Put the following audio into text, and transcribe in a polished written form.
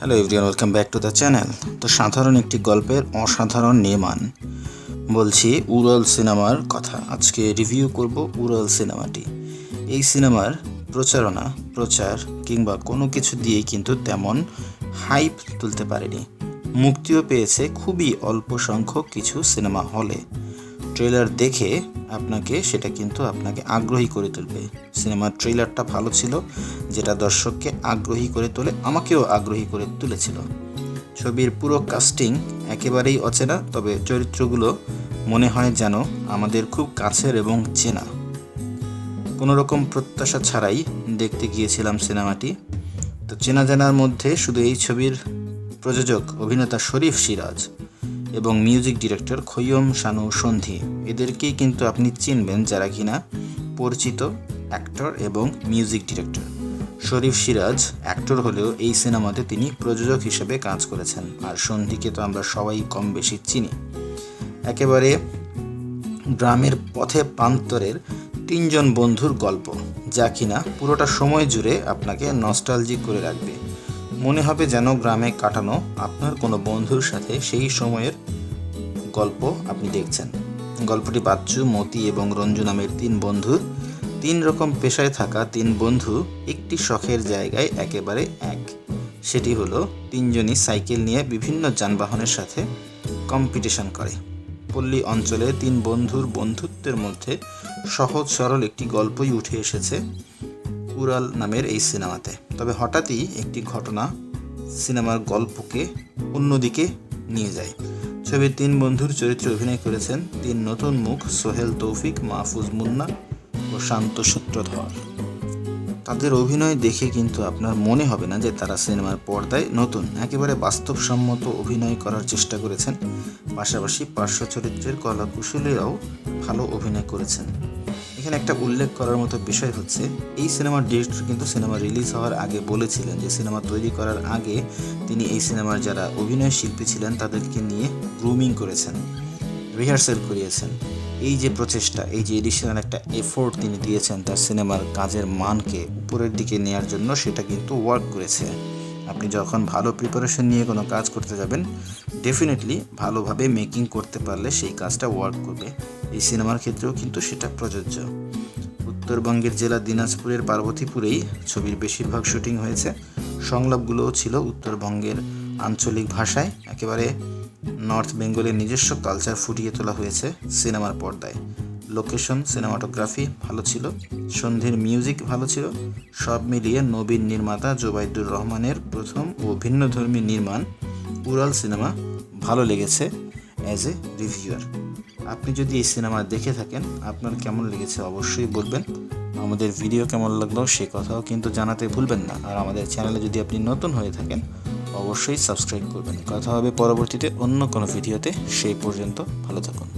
Hello everyone, welcome back to the channel. তো সাধারণ একটি গল্পের অসাধারণ নির্মাণ বলছি উড়াল সিনেমার কথা। আজকে রিভিউ করব উড়াল সিনেমাটি। এই সিনেমার প্রচার কিংবা কোনো কিছু দিয়েই কিন্তু তেমন হাইপ তুলতে পারেনি। মুক্তিও পেয়েছে খুবই অল্প সংখ্যক কিছু সিনেমা হলে। ট্রেলার দেখে সেটা কিন্তু আপনাকে আগ্রহী করে তুলবে। সিনেমার ট্রেলারটা ভালো ছিল, যেটা দর্শককে আগ্রহী করে তোলে, আমাকেও আগ্রহী করে তুলেছিল। ছবির পুরো কাস্টিং একেবারেই অচেনা, তবে চরিত্রগুলো মনে হয় যেন আমাদের খুব কাছের এবং চেনা। কোনো রকম প্রত্যাশা ছাড়াই দেখতে গিয়েছিলাম সিনেমাটি। তো চেনা জানার মধ্যে শুধু এই ছবির প্রযোজক অভিনেতা শরীফ সিরাজ এবং মিউজিক ডিরেক্টর খৈয়ম শানু সন্ধি, এদেরকেই কিন্তু আপনি চিনবেন যারা কিনা পরিচিত অ্যাক্টর এবং মিউজিক ডিরেক্টর। শরীফ সিরাজ অ্যাক্টর হলেও এই সিনেমাতে তিনি প্রযোজক হিসেবে কাজ করেছেন, আর সন্ধিকে তো আমরা সবাই কম বেশি চিনি। একেবারে গ্রামের পথে প্রান্তরের তিনজন বন্ধুর গল্প, যা কিনা পুরোটা সময় জুড়ে আপনাকে নস্টালজিক করে রাখবে। মনে হবে যেন গ্রামে কাটানো আপনার কোনো বন্ধুর সাথে সেই সময়ের গল্প আপনি দেখছেন। গল্পটি বাচ্চু, মতি এবং রঞ্জু নামের তিন বন্ধুর, তিন রকম পেশায় থাকা তিন বন্ধু একটি শখের জায়গায় একেবারে এক। সেটি হলো তিনজনই সাইকেল নিয়ে বিভিন্ন যানবাহনের সাথে কম্পিটিশন করে। পল্লী অঞ্চলে তিন বন্ধুর বন্ধুত্বের মধ্যে সহজ সরল একটি গল্পই উঠে এসেছে উড়াল নামের এই সিনেমাতে। তবে হঠাৎই একটি ঘটনা সিনেমার গল্পকে অন্যদিকে নিয়ে যায়। ছবির তিন বন্ধুর চরিত্রে অভিনয় করেছেন তিন নতুন মুখ, সোহেল তৌফিক, মাহফুজ মুন্না ও শান্ত সূত্রধর। তাদের অভিনয় দেখে কিন্তু আপনার মনে হবে না যে তারা সিনেমার পর্দায় নতুন। একেবারে বাস্তবসম্মত অভিনয় করার চেষ্টা করেছেন। পাশাপাশি পার্শ্ব চরিত্রের কলাকুশলীরাও ভালো অভিনয় করেছেন। এখানে একটা উল্লেখ করার মতো বিষয় হচ্ছে, এই সিনেমার ডিরেক্টর কিন্তু সিনেমা রিলিজ হওয়ার আগে বলেছিলেন যে সিনেমা তৈরি করার আগে তিনি এই সিনেমার যারা অভিনয় শিল্পী ছিলেন তাদেরকে নিয়ে গ্রুমিং করেছেন, রিহার্সাল করিয়েছেন। এই যে প্রচেষ্টা, এই যে এডিশনাল একটা এফোর্ট তিনি দিয়েছেন তার সিনেমার কাজের মানকে উপরের দিকে নেওয়ার জন্য, সেটা কিন্তু ওয়ার্ক করেছে। আপনি যখন ভালো প্রিপারেশন নিয়ে কোনো কাজ করতে যাবেন, ডেফিনেটলি ভালোভাবে মেকিং করতে পারলে সেই কাজটা ওয়ার্ক করবে। এই সিনেমার ক্ষেত্রেও কিন্তু সেটা প্রযোজ্য। উত্তরবঙ্গের জেলা দিনাজপুরের পার্বতীপুরেই ছবির বেশিরভাগ শুটিং হয়েছে। সংলাপগুলোও ছিল উত্তরবঙ্গের আঞ্চলিক ভাষায়। একেবারে নর্থ বেঙ্গলের নিজস্ব কালচার ফুটিয়ে তোলা হয়েছে সিনেমার পর্দায়। লোকেশন, সিনেমাটোগ্রাফি ভালো ছিল, সন্ধির মিউজিক ভালো ছিল। সব মিলিয়ে নবীন নির্মাতা জোবাইদুর রহমানের প্রথম ও ভিন্নধর্মী নির্মাণ উড়াল সিনেমা ভালো লেগেছে অ্যাজ এ রিভিউয়ার। আপনি যদি এই সিনেমা দেখে থাকেন, আপনার কেমন লেগেছে অবশ্যই বলবেন। আমাদের ভিডিও কেমন লাগলো সে কথাও কিন্তু জানাতে ভুলবেন না। আর আমাদের চ্যানেলে যদি আপনি নতুন হয়ে থাকেন, অবশ্যই সাবস্ক্রাইব করবেন। কথা হবে পরবর্তীতে অন্য কোনো ভিডিওতে। সেই পর্যন্ত ভালো থাকুন।